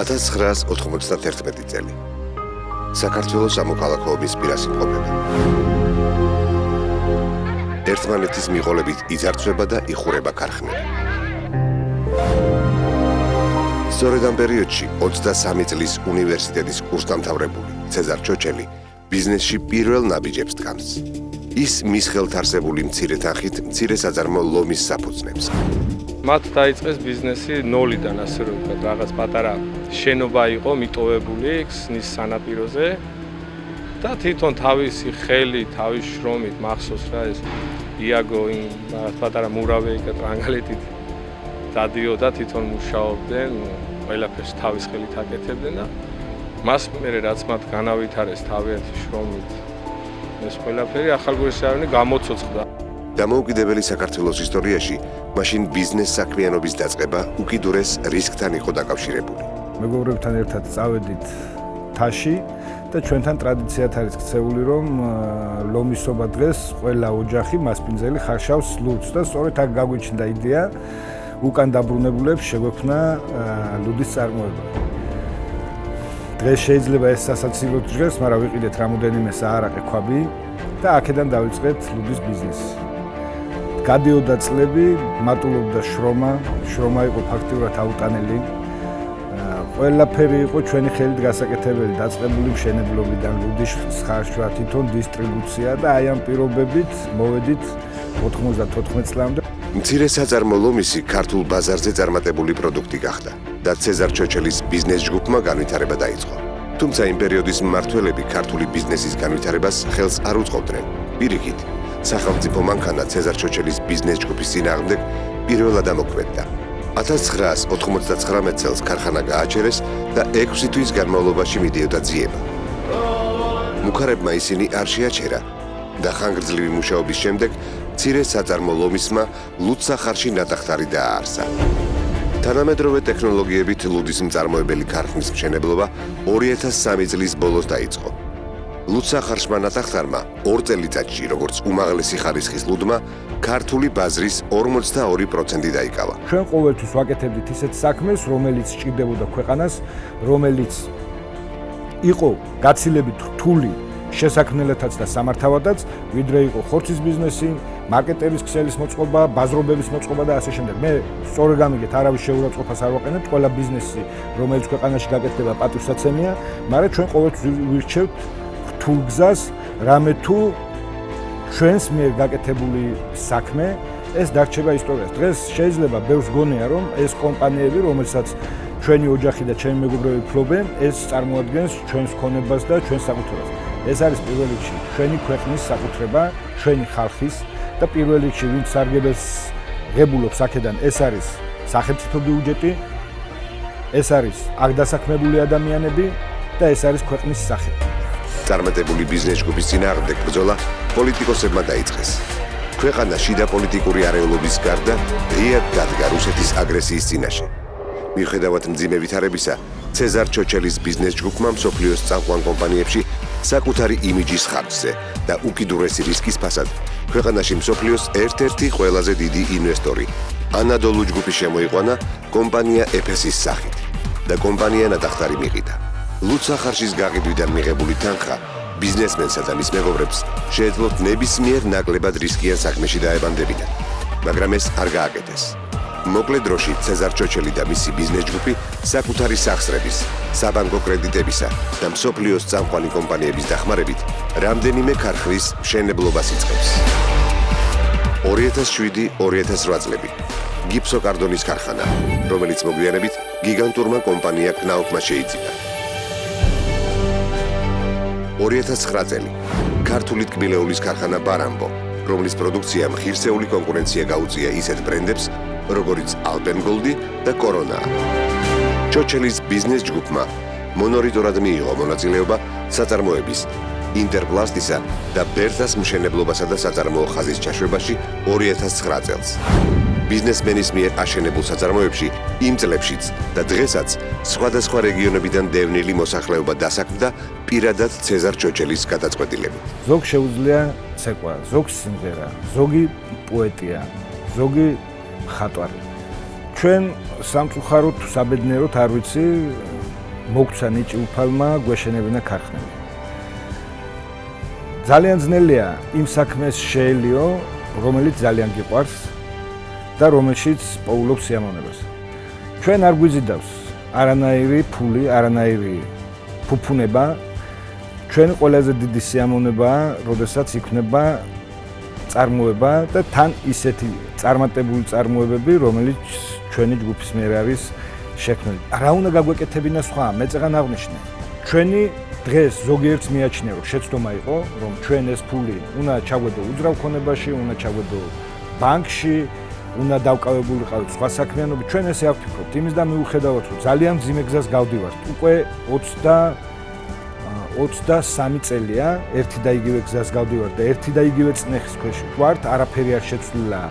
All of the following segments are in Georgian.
1991 წელი. საქართველოს სამოქალაქო ომის პირას იმყოფება. ერთმანეთის მიყოლებით იძარცვება და იხურება ქარხნები. სწორედ ამ პერიოდში 23 წლის უნივერსიტეტის კურსდამთავრებული ცეზარ ჩოჩელი ბიზნესში პირველ ნაბიჯებს დგამს. ის მის ხელთ არსებული მცირე თანხით მცირე საძარმო ლომის საფუძნებს. მათ დაიწყეს ბიზნესი ნოლიდან, ასე რომ ვთქვათ, რაღაც პატარა შენობა იყო მიტოვებული ქსნის სანაპიროზე და თვითონ თავისი ხელი, თავის შრომით მახსოვს რა ეს იაგო იმ რაღაც პატარა მურავე იყო ტრანგალეტით დადიოდა, თვითონ მუშაობდნენ, ყველაფერს თავის ხელით აკეთებდნენ და მას მერე რაც მათ განავითარეს თავიანთი შრომით ეს ყველაფერი ახალგაზრდა საერთოდ გამოცოცხლდა. დამოუკიდებელი საქართველოს ისტორიაში მაშინ ბიზნეს საქმიანობის დაწყება უკიდურეს რისკთან იყო დაკავშირებული. მეგობრებთან ერთად წავედით თაში და ჩვენთან ტრადიციად არის ქცეული, რომ ლომისობა დღეს ყველა ოჯახი მასპინძელი ხარშავს ლუდს და სწორედ აქ გაგვიჩნდა იდეა უკან დაბრუნებულებს შეგვექმნა ლუდის წარმოება. დღეს შეიძლება ეს სასაცილოდ ჟღერს, მაგრამ ვიყიდეთ რამოდენიმე საარაყი ქვაბი და აქედან დავიწყეთ ლუდის ბიზნესი. გადიოდა წლები, მატულობდა შრომა იყო ფაქტიურად აუტანელი. ყველაფერი იყო ჩვენი ხელით გასაკეთებელი, დაწყებული მშენებლობიდან ლუდის ხარშვა, თვითონ დისტრიბუცია და აი ამ პირობებით მოვედით 94 წლამდე. მცირე საძარმო ლომისი ქართულ ბაზარზე წარმატებული პროდუქტი გახდა და ცეზარ ჩოჩელის ბიზნეს ჯგუფმა განვითარება დაიწყო. თუმცა იმ პერიოდის მმართველები ქართული ბიზნესის განვითარებას ხელს არ უწყობდნენ. პირიქით, სახელმწიფო მანქანა ცეზარ ჩოჩელის ბიზნეს ჯგუფის წინააღმდეგ პირველად ამოქმედდა. 1999 წელს ქარხანა გააჩერეს და 6 თვის განმავლობაში მიდიოდა ძიება. მუქარებმა ისინი არ შეაჩერა და ხანგრძლივი მუშაობის შემდეგ მცირე საძარმო ლომისმა ლუდსახარში ნატახტარი დააარსა. თანამედროვე ტექნოლოგიებით ლუდის მწარმოებელი ქარხნის მშენებლობა 2003 წლის ბოლოს დაიწყო. ლუდსახარშმა ნატახტარმა 2 წელიწადში, როგორც უმაღლესი ხარისხის ლუდმა, ქართული ბაზრის 42% დაიკავა. ჩვენ ყოველთვის ვაკეთებდით ისეთ საქმეს, რომელიც სჭირდებოდა ქვეყანას, რომელიც იყო გაცილებით რთული შესაქმნელათაც და სამართავადაც, ვიდრე იყო ხორცის ბიზნესი, მარკეტერის ქსელის მოწყობა, ბაზრობების მოწყობა და ასე შემდეგ. მე სწორედ გამიგეთ, არავის შეურაცხყოფას არ ვაყენებ, ყველა ბიზნესი, რომელიც ქვეყანაში გაკეთდება, პატივსაცემია, მაგრამ ჩვენ ყოველთვის ვირჩევთ რთულ გზას, რამე თუ ჩვენს მიერ გაკეთებული საქმე ეს დარჩება ისტორიას. დღეს შეიძლება ბევრს გონია, რომ ეს კომპანიები, რომელსაც ჩვენი ოჯახი და ჩემი მეგობრები ფლობენ, ეს წარმოადგენს ჩვენს ქონებას და ჩვენს საკუთრებას. ეს არის პირველ რიგში ჩვენი ქვეყნის საკუთრება, ჩვენი ხალხის და პირველ რიგში ვინც სარგებელს ღებულობს აქედან, ეს არის სახელმწიფო ბიუჯეტი, ეს არის აქ დასაქმებული ადამიანები და ეს არის ქვეყნის სახე. წარმატებული ბიზნეს ჯგუფის წინააღმდეგ ბრძოლა პოლიტიკოსებმა დაიწყეს. ქვეყანა შიდა პოლიტიკური არეულობის გარდა ღიად დადგა რუსეთის აგრესიის წინაშე. მიუხედავად მძიმე ვითარებისა, ცეზარ ჩოჩელის ბიზნეს ჯგუფმა მსოფლიოს წამყვან კომპანიებში საკუთარი იმიჯის ხარჯზე და უკიდურესი რისკის ფასად ქვეყანაში მსოფლიოს ერთ-ერთი ყველაზე დიდი ინვესტორი ანადოლუ ჯგუფი შემოიყვანა კომპანია ეფესის სახით და კომპანია ნატახტარი მიყიდა. ლუდსახარშის გაყიდვიდან მიღებული თანხა ბიზნესმენსა და მის მეგობრებს შეეძლოთ ნებისმიერ ნაკლებად რისკიან საქმეში დაებანდებინათ, მაგრამ ეს არ გააკეთეს. მოკლე დროში ცეზარ ჩოჩელი და მისი ბიზნეს ჯგუფი საკუთარი სახსრების, საბანკო კრედიტებისა და მსოფლიოს წამყვანი კომპანიების დახმარებით რამდენიმე ქარხნის მშენებლობას იწყებს. 2007-2008 წლები გიფსოკარდონის ქარხანა, რომელიც მოგვიანებით გიგანტურმა კომპანია კნაუფმა შეიძინა. 2009 წელი ქართული ტკბილეულის ქარხანა ბარამბო, რომლის პროდუქციამ ღირსეული კონკურენცია გაუწია ისეთ ბრენდებს, როგორც ალპენგოლდი და კორონა. ჩოჩელის ბიზნეს ჯგუფმა მონორიტორად მიიღო მონაწილეობა საწარმოების, ინტერპლასტისა და ბერთას მშენებლობასა და საწარმოო ხაზის ჩაშვებაში 2009 წელს. ბიზნესმენის მიერ აშენებულ საწარმოებში იმ წლებშიც და დღესაც სხვადასხვა რეგიონებიდან დევნილი მოსახლეობა დასაქმდა პირადად ცეზარ ჩოჩელის გადაწყვეტილებით. ზოგ შეუძლია ცეკვა, ზოგ სიმღერა, ზოგი პოეტია, ზოგი ხატვარი. ჩვენ სამწუხაროდ საბედნიეროდ არ ვიცი მოგცა ნიჭი უფალმა გვეშენებინა ქარხნები. ძალიან ძნელია იმ საქმეს შეელიო, რომელიც ძალიან გიყვარს და რომელშიც პოულობს სიამოვნებას. ჩვენ არ გვიზიდავს არანაირი ფული, არანაირი ფუფუნება. ჩვენი ყველაზე დიდი სიამოვნებაა, როდესაც იქნება წარმოება და თან ისეთი წარმატებული წარმოებები, რომელიც ჩვენი ჯგუფის მიერ არის შექმნილი. რა უნდა გაგვეკეთებინა სხვა, მე წეგან აღნიშნე. ჩვენი დღეს ზოგიერთს მიაჩნია, რომ შეცდომა იყო, რომ ჩვენ ეს ფული უნდა ჩაგვედო უძრავ ქონებაში, უნდა ჩაგვედო ბანკში, უნდა დავკავებული ყავით სხვა საქმიანობით. ჩვენ ესე არ ვფიქრობთ. იმის და მიუხედავად, რომ ძალიან მძიმე გზას გავდივართ, უკვე 23 წელია ერთი და იგივე გზას გავდივართ და ერთი და იგივე წნეხის ქვეშ ვართ, არაფერი არ შეცვლილა.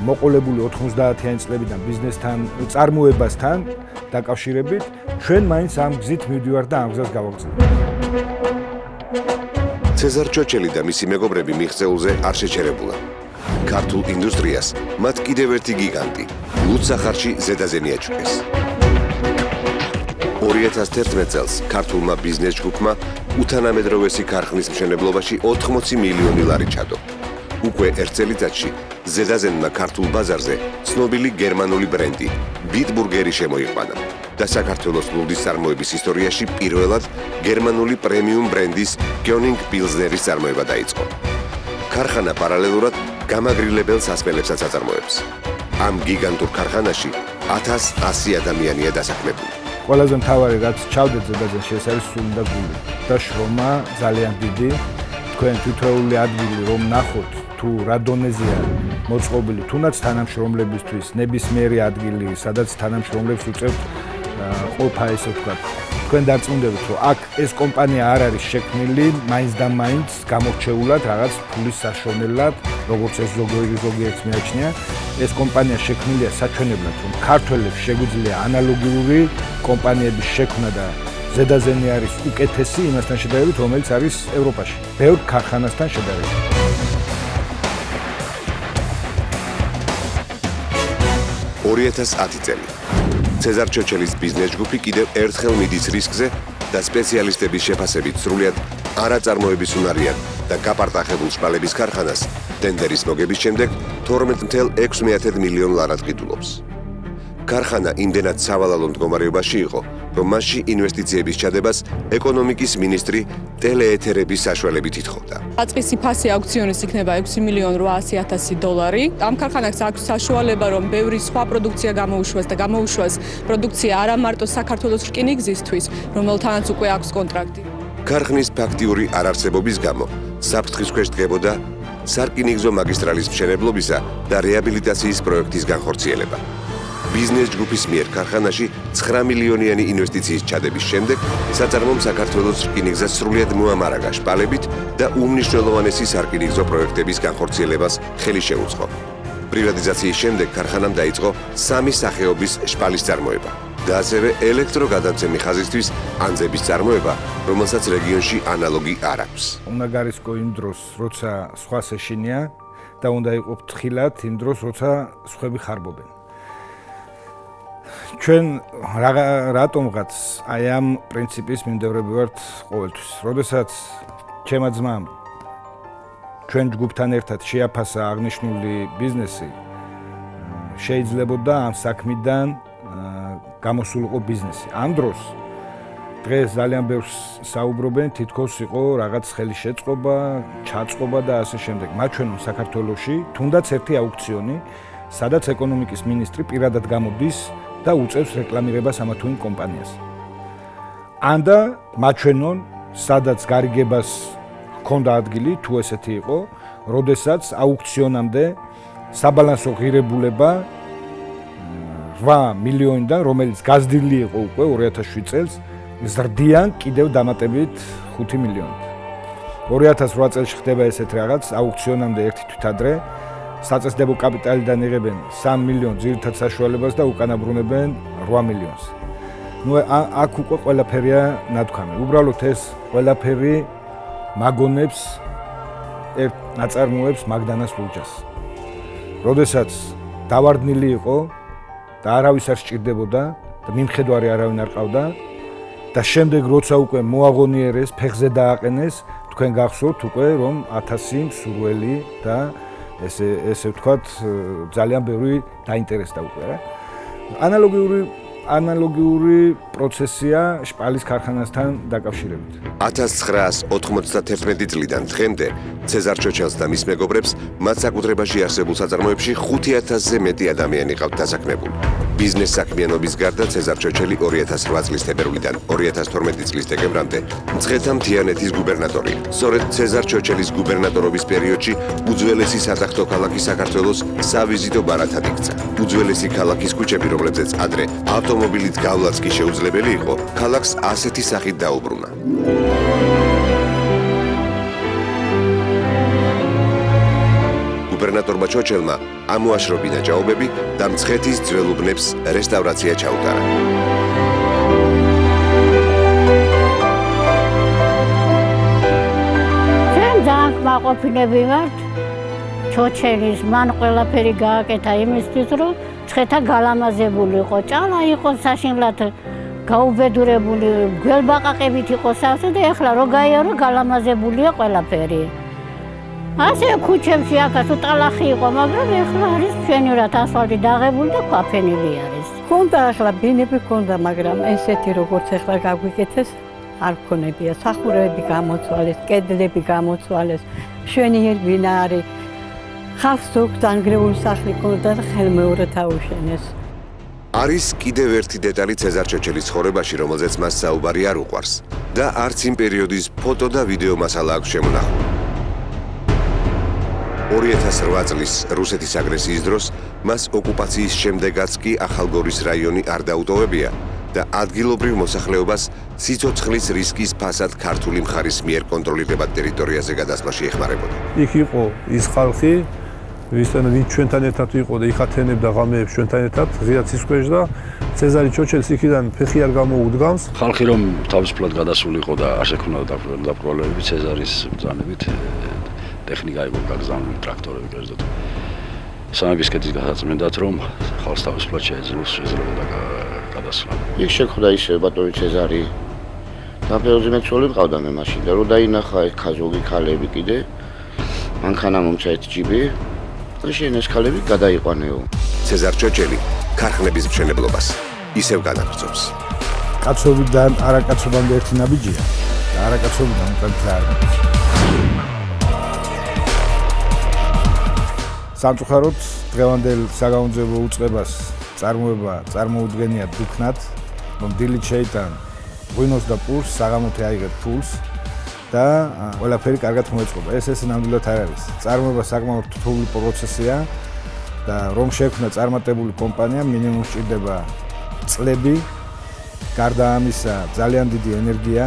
მოყოლებული 90-იანი წლებიდან ბიზნესთან, წარმოებასთან დაკავშირებით, ჩვენ მაინც ამ გზით მივდივართ და ამ გზას გავაგრძელებთ. ცეზარ ჩოჩელი და მისი მეგობრები მიღწეულზე არ შეჩერებულა. ქართულ ინდუსტრიას მათ კიდევ ერთი გიგანტი, ლუდსახარში ზედაზე მიაჩვენეს. 2011 წელს ქართულმა ბიზნეს ჯგუფმა უთანამედროვესი ქარხნის მშენებლობაში 80 მილიონი ლარი ჩადო. უკვე ერთ წელიწადში ზედაზენმა ქართულ ბაზარზე ცნობილი გერმანული ბრენდი ბიტბურგერი შემოიყვანა და საქართველოს ლუდის წარმოების ისტორიაში პირველად გერმანული პრემიუმ ბრენდის გიონინგ პილზნერის წარმოება დაიწყო. ქარხანა პარალელურად გამაგრილებელ სასმელებსაც აწარმოებს. ამ გიგანტურ ქარხანაში 1100 ადამიანია დასაქმებული. ყველაზე მთავარი რაც ჩავდეთ ზედაზენში ეს არის სული და გული და შრომა ძალიან დიდი. თქვენ თითოეული ადგილი რომ ნახოთ თუ რა დონეზეა მოწყობილი, თუნდაც თანამშრომლებისთვის ნებისმიერი ადგილი, სადაც თანამშრომლებს უწევთ ყოფა, ესე ვთქვათ. თქვენ დარწმუნდებით, რომ აქ ეს კომპანია არ არის შექმნილი მაინც და მაინც გამორჩეულად რაღაც ფულის საშოვნელად, როგორც ეს ზოგიერთს მიაჩნია. ეს კომპანია შექმნილია საჩვენებლად, რომ ქართველებს შეგვიძლია ანალოგიური კომპანიების შექმნა და ზედაზენი არის უკეთესი იმასთან შედარებით, რომელიც არის ევროპაში. ბევრ ქარხანასთან შედარებით. 2010 წელი. ცეზარ ჩოჩელის ბიზნეს ჯგუფი კიდევ ერთხელ მიდის რისკზე და სპეციალისტების შეფასებით სრულიად არაწარმოების უნარიან და გაპარტახებულ შპალების ქარხანას ტენდერის მოგების შემდეგ 12.6 მილიონ ლარად ყიდულობს. ქარხანა იმდენად სავალალო მდგომარეობაში იყო, რომ მასში ინვესტიციების ჩადებას ეკონომიკის მინისტრი ტელეეთერების საშუალებით ითხოვდა. აწყისი ფასი აუქციონის იქნება $6,800,000. ამ ქარხანას აქვს საშუალება, რომ ბევრი სხვა პროდუქცია გამოუშვას და გამოუშვას პროდუქცია არა მარტო საქართველოს რკინიგზისთვის, რომელთანაც უკვე აქვს კონტრაქტი. ქარხნის ფაქტიური არარსებობის გამო საფრთხის ქვეშ დგებოდა სარკინიგზო მაგისტრალის მშენებლობისა და რეაბილიტაციის პროექტის განხორციელება. ბიზნეს ჯგუფის მიერ ქარხანაში 9 მილიონიანი ინვესტიციის ჩადების შემდეგ საწარმომ საქართველოს რკინიგზას სრულიად მოამარაგა შპალებით და უმნიშვნელოვანესი სარკინიგზო პროექტების განხორციელებას ხელი შეუწყო. პრივატიზაციის შემდეგ ქარხანამ დაიწყო 3 სახეობის შპალის წარმოება და ასევე ელექტროგადამცემი ხაზისთვის ანძების წარმოება, რომელსაც რეგიონში ანალოგი არ აქვს. უნდა გარისკო იმ დროს, როცა სხვა ეშინია და უნდა იყო ფრთხილად იმ დროს, როცა სხვები ხარბობენ. ჩვენ რატომღაც აი ამ პრინციპის მიმდევრები ვართ ყოველთვის. როდესაც ჩემმა ძმამ ჩვენ ჯგუფთან ერთად შეაფასა აღნიშნული ბიზნესი, შეიძლებოდა ამ საქმიდან გამოსულიყო ბიზნესი. ამ დროს დღეს ძალიან ბევრს საუბრობენ, თითქოს იყო რაღაც ხელი შეწყობა, ჩაწყობა და ასე შემდეგ. მაჩვენონ საქართველოში თუნდაც ერთი აუქციონი, სადაც ეკონომიკის მინისტრი პირადად გამოდის და უწევს რეკლამირებას ამა თუ იმ კომპანიას. ანდა მაჩვენონ, სადაც გარიგებას ჰქონდა ადგილი, თუ ესეთი იყო, როდესაც აუქციონამდე საბალანსო ღირებულება 8 მილიონიდან, რომელიც გაზრდილი იყო უკვე 2007 წელს, ზრდიან კიდევ დამატებით 5 მილიონით. 2008 წელს ხდება ესეთ რაღაც, აუქციონამდე ერთი თვით ადრე საწესდებო კაპიტალიდან იღებენ 3 მილიონ ძირითად საშუალებას და უკანა ბრუნებენ 8 მილიონს. ნუ აქ უკვე ყველაფერია ნათქვამი. უბრალოდ ეს ყველაფერი მაგონებს ერთ ნაწარმოებს მაგდანას ლუჯას. როდესაც დავარდნილი იყო და არავის არ სჭირდებოდა და მიმხედვარი არავინ არ ყავდა, და შემდეგ როცა უკვე მოაღონიერეს, ფეხზე დააყენეს, თქვენ გახსოვთ უკვე რომ 1000 მსურველი და ესე ვთქვათ ძალიან ბევრი დაინტერესდა უკვე რა. ანალოგიური პროცესია შპალის ქარხანასთან დაკავშირებით. 1991 წლიდან დღემდე ცეზარ ჩოჩელს და მის მეგობრებს მათ საკუთრებაში არსებულ საწარმოებში 5000-ზე მეტი ადამიანი ყავთ დასაქმებული. ბიზნეს საქმიანობის გარდა ცეზარ ჩოჩელი 2008 წლის თებერვლიდან 2012 წლის დეკემბრამდე მცხეთა მთიანეთის გუბერნატორი. სწორედ ცეზარ ჩოჩელის გუბერნატორობის პერიოდში უძველესი სატახტო ქალაქი საქართველოს სავიზიტო ბარათად იქცა. უძველესი ქალაქის ქუჩები, რომლებზეც ადრე ავტომობილით გავლაც კი შეუძლებელი იყო, ქალაქს ასეთი სახით დაუბრუნა. გუბერნატორმა ჩოჩელმა ამოაშრობინა ჭაობები და მცხეთის ძველ უბნებს რესტავრაცია ჩაუტარა. ჩვენ ძალიან კმაყოფილები ვართ ჩოჩელის, მან ყველაფერი გააკეთა იმისთვის, რომ მცხეთა გალამაზებული იყო, ჭალა იყო საშინლად გაუბედურებული, გველბაყაყებით იყო სავსე და ეხლა რო გაიარო გალამაზებულია ყველაფერი. ასე ქუჩებში აქაც უტალახი იყო, მაგრამ ეხლა არის მშვენივრად ასფალტი დაღებული და ქვაფენილი არის. ქონდა ახლა ბინები ქონდა, მაგრამ ესეთი როგორც ახლა გაგვიკეთეს არ ქონებია. სახურები გამოცვალეს, კედლები გამოცვალეს, მშვენიერი ბინა არის. ხალხს ზოგ დანგრეული სახლი ქონდა და ხელმეორედ აუშენეს. არის კიდევ ერთი დეტალი ცეზარ ჩოჩელის ცხოვრებაში, რომელზეც მას საუბარი არ უყვარს და არც იმ პერიოდის ფოტო და ვიდეო მასალა აქვს შემონახული. 2008 წლის რუსეთის აგრესიის დროს მას ოკუპაციის შემდეგაც კი ახალგორის რაიონი არ დაუტოვებია და ადგილობრივ მოსახლეობას სიცოცხლის რისკის ფასად ქართული მხარის მიერ კონტროლირებად ტერიტორიაზე გადასვლაში ეხმარებოდა. იქ იყო ის ხალხი, ვინც ჩვენთან ერთად იყო და იქათენებდა ღამეებს ჩვენთან ერთად, ღია ცისქვეშ და ცეზარი ჩოჩელს იქიდან ფეხი არ გამოუდგამს. ხალხი რომ თავისუფლად გადასული იყო და არ შექმნა დაპრობლემები ცეზარის ბრძანებით ტექნიკა იყო გაგზავნილი, ტრაქტორები კერძოდ. სამების კეთის გასაწმენდად რომ ხალხს თავისუფლად შეიძლება გადასვლა. იქ შეხვდა ისე ბატონი ცეზარი. დაბეოზე მეცოლი მყავდა მე მაშინ და რო დაინახა ეს ქაზოგი ქალები კიდე მანქანა მომცა ერთ ჯიბი და შენეს ქალები გადაიყვანეო. ცეზარ ჩოჩელი ქარხნების მშენებლობას ისევ განაგრძობს. კაცობიდან არაკაცობამდე ერთი ნაბიჯია და არაკაცობიდან უკან გზა არ გაქვს. სამწუხაროდ დღევანდელ საგაუნძებო უწყებას წარმოუდგენია დუქნად, რომ დილით შეიტან ღვინოს და პურს, საღამოთი აიღეთ ფულს და ყველაფერი კარგად მოეწყობა. ეს ნამდვილად არ არის. წარმოება საკმაოდ რთული პროცესია და რომ შექმნა წარმატებული კომპანია, მინიმუმ სჭირდება წლები, გარდა ამისა ძალიან დიდი ენერგია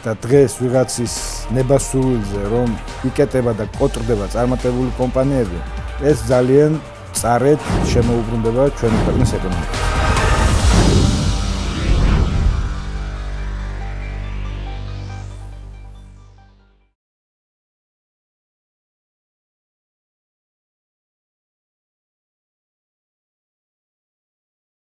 და დღეს ვიღაცის ნებასრულზე რომ იკეტება და კოტრდება წარმატებული კომპანიები, ეს ძალიან წარედ შემოუბრუნდება ჩვენი ქვეყნის ეკონომიკას.